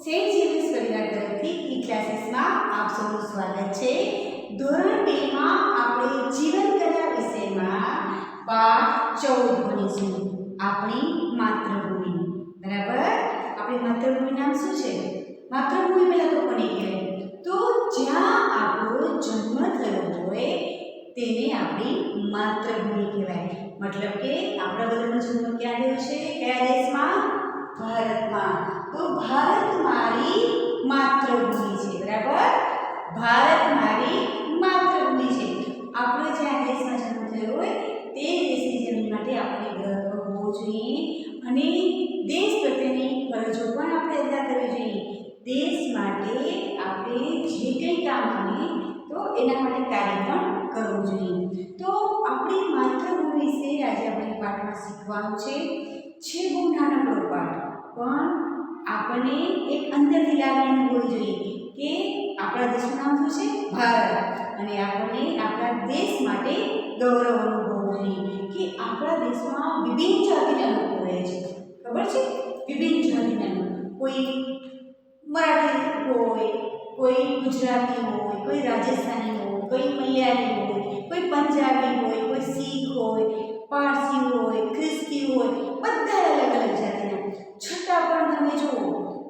Saint Xavier's પરિવાર તરફથી ઈ ક્લાસીસમાં આપ સૌનું સ્વાગત છે. ધોરણ 2 માં આપણે જીવનકલા વિષયમાં પાઠ 14 ભણીશું. આપણી માતૃભૂમિ. બરાબર? આપણી માતૃભૂમિ નામ શું છે? માતૃભૂમિ પહેલા તો કોને કહેવાય? તો જ્યાં આપણો જન્મ થયો હોય તેને આપણી માતૃભૂમિ કહેવાય. મતલબ કે આપણા બધાનો જન્મ ક્યાં થયો છે? કયા દેશમાં? ભારતમાં. તો ભારત મારી માતૃભૂમિ છે. બરાબર? ભારત મારી માતૃભૂમિ છે. આપણે જ્યાં દેશમાં જન્મ થયો હોય તે દેશની જમીન માટે આપણે ગર્વ હોવો જોઈએ અને દેશ પ્રત્યેની ફરજો પણ આપણે અદા કરવી જોઈએ. દેશ માટે આપણે જે કંઈ કામ કરીએ તો એના માટે કાર્ય પણ કરવું જોઈએ. તો આપણી માતૃભૂમિ વિશે આજે આપણે પાઠમાં શીખવાનું છે. બહુ નાનકડો પાઠ પણ આપણને એક અંદરથી લાગણી અનુભવવી જોઈએ કે આપણા દેશનું નામ શું છે? ભારત. અને આપણને આપણા દેશ માટે ગૌરવ અનુભવવું જોઈએ કે આપણા દેશમાં વિભિન્ન જાતિના લોકો રહે છે. ખબર છે? વિભિન્ન જાતિના લોકો. કોઈ મરાઠી હોય, કોઈ ગુજરાતી હોય, કોઈ રાજસ્થાની હોય, કોઈ મલયાલી હોય, કોઈ પંજાબી હોય, કોઈ શીખ હોય, પારસી હોય, ખ્રિસ્તી હોય, બધા અલગ અલગ જાતિના. છતાં પણ તમે જુઓ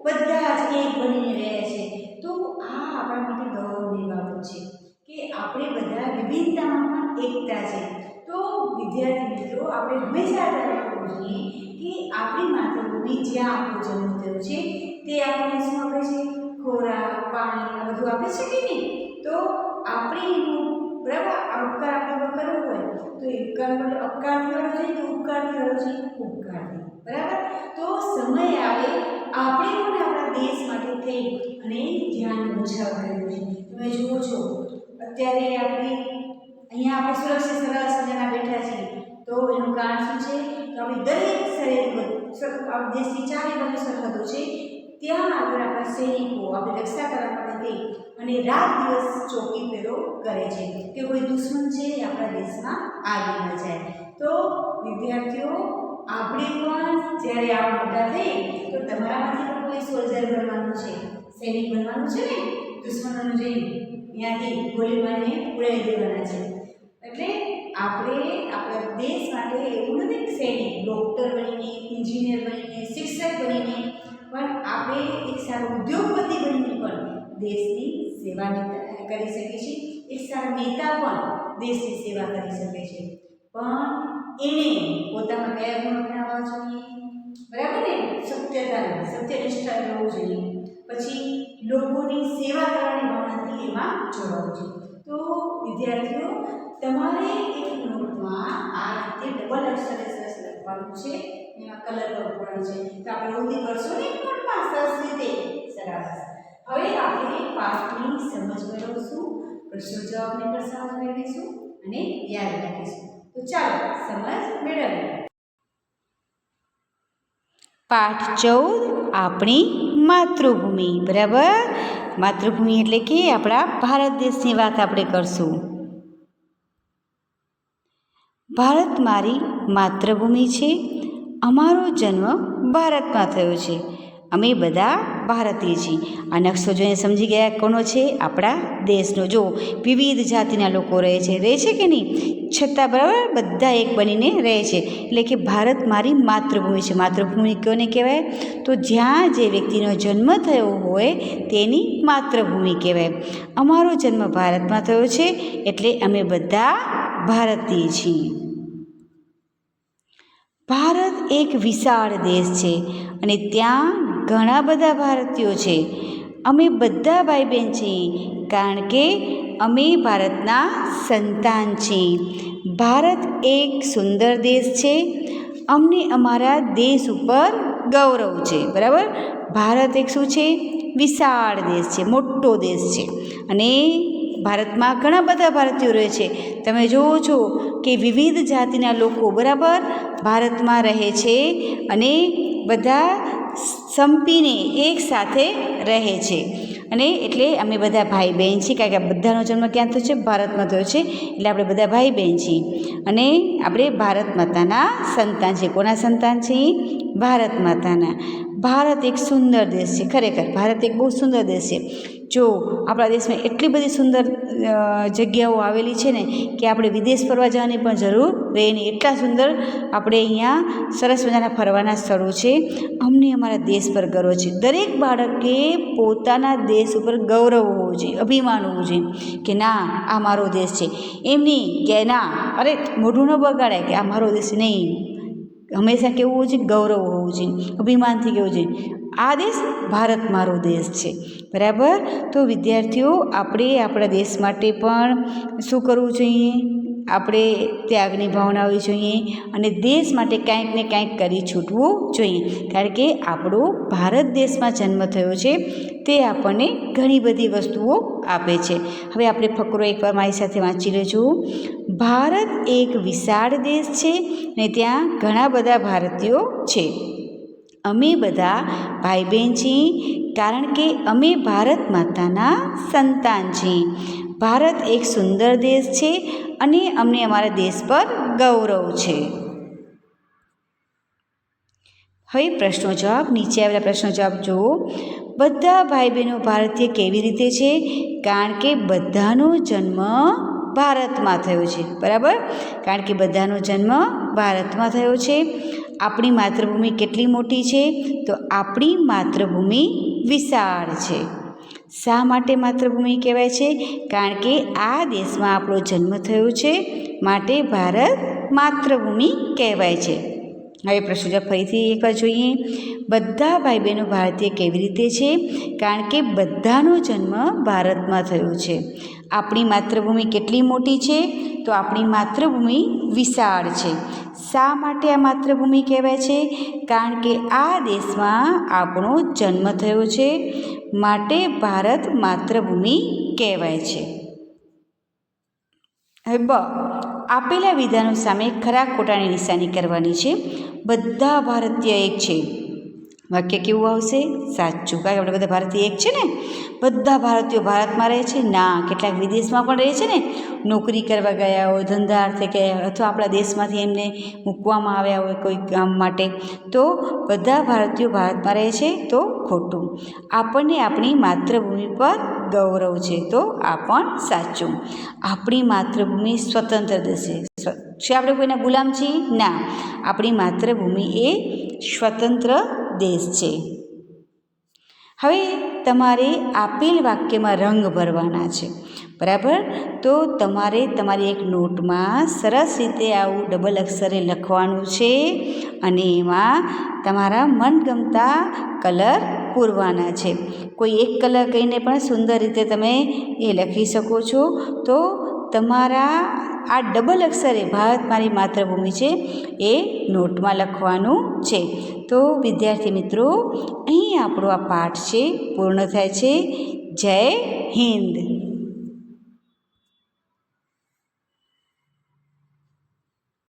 બધા જ એક બનીને રહે છે. તો આ આપણા માટે ગૌરવની બાબત છે કે આપણે બધા વિભિન્નતામાં પણ એકતા છે. તો વિદ્યાર્થી મિત્રો, આપણે હંમેશા યાદ રાખવું જોઈએ કે આપણી માતૃભૂમિ જ્યાં આપણો જન્મ થયો છે તે આપણને શું આપે છે? ખોરાક, પાણી, આ બધું આપે છે કે નહીં? તો આપણે એનું બરાબર ઉપકાર આપણે કરવો હોય તો ઉપકાર માટે અપકારથી કરવો જોઈએ તો ઉપકારથી કરવો જોઈએ ઉપકારથી. બરાબર? તો સમય આવે આપણે પણ આપણા દેશ માટે થઈ અને ધ્યાન બચાવ કરવું જોઈએ. તમે જુઓ છો અત્યારે અહીંયા આપણે સુરક્ષિત સરસ મજાના બેઠા છીએ. તો એનું કારણ શું છે? તો આપણી દરેક આપણા દેશની ચારે બાજુ સરહદો છે ત્યાં આગળ આપણા સૈનિકો આપણી રક્ષા કરવા માટે થઈ અને રાત દિવસ ચોકી પેરો કરે છે કે કોઈ દુશ્મન છે એ આપણા દેશમાં આવી ન જાય. તો વિદ્યાર્થીઓ, આપણે પણ જ્યારે આ મોટા થઈ તો તમારામાંથી પણ કોઈ સોલ્જર બનવાનું છે, સૈનિક બનવાનું છે ને? દુશ્મનોનું જઈ ત્યાંથી ગોળી મારીને ઉડાવી દેવાના છે. એટલે આપણે આપણા દેશ માટે એવું નથી કે સૈનિક ડૉક્ટર બનીને, એન્જિનિયર બનીને, શિક્ષક બનીને, પણ આપણે એક સારો ઉદ્યોગપતિ બનીને પણ દેશની સેવા કરી શકીએ છીએ. એક સારો નેતા પણ દેશની સેવા કરી શકે છે. પણ એને પોતામાં કયા ગુણ અપનાવવા જોઈએ? બરાબર ને? સત્યનિષ્ઠા રહેવું જોઈએ. પછી લોકોની સેવા કરવાની ભાવનાથી એમાં જોડાવું જોઈએ. તો વિદ્યાર્થીઓ, તમારે એક નોટમાં આ રીતે ડબલ અક્ષરે સરસ લખવાનું છે. એમાં કલર કરવાનો છે. તો આપણે ઉધી કરશો ને નોટમાં સરસ રીતે. સરસ. હવે આપણે પાઠની સમજ મેળવશું, પ્રશ્નો જવાબને પણ સમજ મેળવીશું અને યાદ રાખીશું. તો ચાલો સમજ મેળવીએ. પાઠ 14 આપણી માતૃભૂમિ. બરાબર? માતૃભૂમિ એટલે કે આપણા ભારત દેશની વાત આપણે કરશું. ભારત મારી માતૃભૂમિ છે. અમારો જન્મ ભારતમાં થયો છે. અમે બધા ભારતીય છીએ. આ નકશો જોઈને સમજી ગયા કોનો છે? આપણા દેશનો. જો વિવિધ જાતિના લોકો રહે છે કે નહીં? છતાં બરાબર બધા એક બનીને રહે છે. એટલે કે ભારત મારી માતૃભૂમિ છે. માતૃભૂમિ કોને કહેવાય? તો જ્યાં જે વ્યક્તિનો જન્મ થયો હોય તેની માતૃભૂમિ કહેવાય. અમારો જન્મ ભારતમાં થયો છે એટલે અમે બધા ભારતીય છીએ. ભારત એક વિશાળ દેશ છે અને ત્યાં ઘણા બધા ભારતીયો છે. અમે બધા ભાઈ બહેન છીએ કારણ કે અમે ભારતના સંતાન છીએ. ભારત એક સુંદર દેશ છે. અમને અમારા દેશ ઉપર ગૌરવ છે. બરાબર? ભારત એક શું છે? વિશાળ દેશ છે, મોટો દેશ છે અને ભારતમાં ઘણા બધા ભારતીયો રહે છે. તમે જુઓ છો કે વિવિધ જાતિના લોકો બરાબર ભારતમાં રહે છે અને બધા સંપીને એક સાથે રહે છે. અને એટલે અમે બધા ભાઈ બહેન છીએ કારણ કે બધાનો જન્મ ક્યાં થયો છે? ભારતમાં થયો છે. એટલે આપણે બધા ભાઈ બહેન છીએ અને આપણે ભારત માતાના સંતાન છીએ. કોના સંતાન છીએ? ભારત માતાના. ભારત એક સુંદર દેશ છે. ખરેખર ભારત એક બહુ સુંદર દેશ છે. જો આપણા દેશમાં એટલી બધી સુંદર જગ્યાઓ આવેલી છે ને કે આપણે વિદેશ ફરવા જવાની પણ જરૂર રહે નહીં. એટલા સુંદર આપણે અહીંયા સરસ મજાના ફરવાના સ્થળો છે. અમને અમારા દેશ પર ગર્વ છે. દરેક બાળકે પોતાના દેશ ઉપર ગૌરવ હોવું જોઈએ, અભિમાન હોવું જોઈએ કે ના આ મારો દેશ છે. એમ નહીં કે ના અરે મોઢું ન બગાડાય કે આ મારો દેશ નહીં. હંમેશા કેવું હોવું જોઈએ? ગૌરવ હોવું જોઈએ, અભિમાનથી કેવું જોઈએ આ દેશ ભારત મારો દેશ છે. બરાબર. તો વિદ્યાર્થીઓ આપણે આપણા દેશ માટે પણ શું કરવું જોઈએ? આપણે ત્યાગની ભાવના હોવી જોઈએ અને દેશ માટે કાંઈક ને કાંઈક કરી છૂટવું જોઈએ. કારણ કે આપણો ભારત દેશમાં જન્મ થયો છે તે આપણને ઘણી બધી વસ્તુઓ આપે છે. હવે આપણે ફકરો એકવાર મારી સાથે વાંચી લેજો. ભારત એક વિશાળ દેશ છે ને ત્યાં ઘણા બધા ભારતીયો છે. અમે બધા ભાઈ બહેન છીએ કારણ કે અમે ભારત માતાના સંતાન છીએ. ભારત એક સુંદર દેશ છે અને અમને અમારા દેશ પર ગૌરવ છે. હવે પ્રશ્નો જવાબ. નીચે આવેલા પ્રશ્નો જવાબ જુઓ. બધા ભાઈ બહેનો ભારતીય કેવી રીતે છે? કારણ કે બધાનો જન્મ ભારતમાં થયો છે. બરાબર. કારણ કે બધાનો જન્મ ભારતમાં થયો છે. આપણી માતૃભૂમિ કેટલી મોટી છે? તો આપણી માતૃભૂમિ વિશાળ છે. શા માટે માતૃભૂમિ કહેવાય છે? કારણ કે આ દેશમાં આપણો જન્મ થયો છે માટે ભારત માતૃભૂમિ કહેવાય છે. હવે પ્રશ્ન જવાબ ફરીથી એકવાર જોઈએ. બધા ભાઈ બહેનો ભારતીય કેવી રીતે છે? કારણ કે બધાનો જન્મ ભારતમાં થયો છે. આપણી માતૃભૂમિ કેટલી મોટી છે? તો આપણી માતૃભૂમિ વિશાળ છે. શા માટે આ માતૃભૂમિ કહેવાય છે? કારણ કે આ દેશમાં આપણો જન્મ થયો છે માટે ભારત માતૃભૂમિ કહેવાય છે. હવે આપેલા વિધાનો સામે ખરા ખોટાની નિશાની કરવાની છે. બધા ભારતીય એક છે. વાક્ય કેવું આવશે? સાચું. કારણ કે આપણે બધા ભારતીય એક છે ને. બધા ભારતીયો ભારતમાં રહે છે? ના, કેટલાક વિદેશમાં પણ રહે છે ને. નોકરી કરવા ગયા હોય, ધંધાર્થે ગયા હોય અથવા આપણા દેશમાંથી એમને મૂકવામાં આવ્યા હોય કોઈ કામ માટે, તો બધા ભારતીયો ભારતમાં રહે છે તો ખોટું. આપણને આપણી માતૃભૂમિ પર ગૌરવ છે તો આ પણ સાચું. આપણી માતૃભૂમિ સ્વતંત્ર દેશ છે. શું આપણે કોઈના ગુલામ છીએ? ના, આપણી માતૃભૂમિ એ સ્વતંત્ર દેશ છે. હવે તમારે આપેલ વાક્યમાં રંગ ભરવાના છે. બરાબર. તો તમારે તમારી એક નોટમાં સરસ રીતે આવું ડબલ અક્ષરે લખવાનું છે અને એમાં તમારા મનગમતા કલર પૂરવાના છે. કોઈ એક કલર કહીને પણ સુંદર રીતે તમે એ લખી શકો છો. તો તમારા આ ડબલ અક્ષરે ભારત મારી માતૃભૂમિ છે એ નોટમાં લખવાનું છે. તો વિદ્યાર્થી મિત્રો, અહીં આપણો આ પાઠ છે પૂર્ણ થાય છે. જય હિન્દ.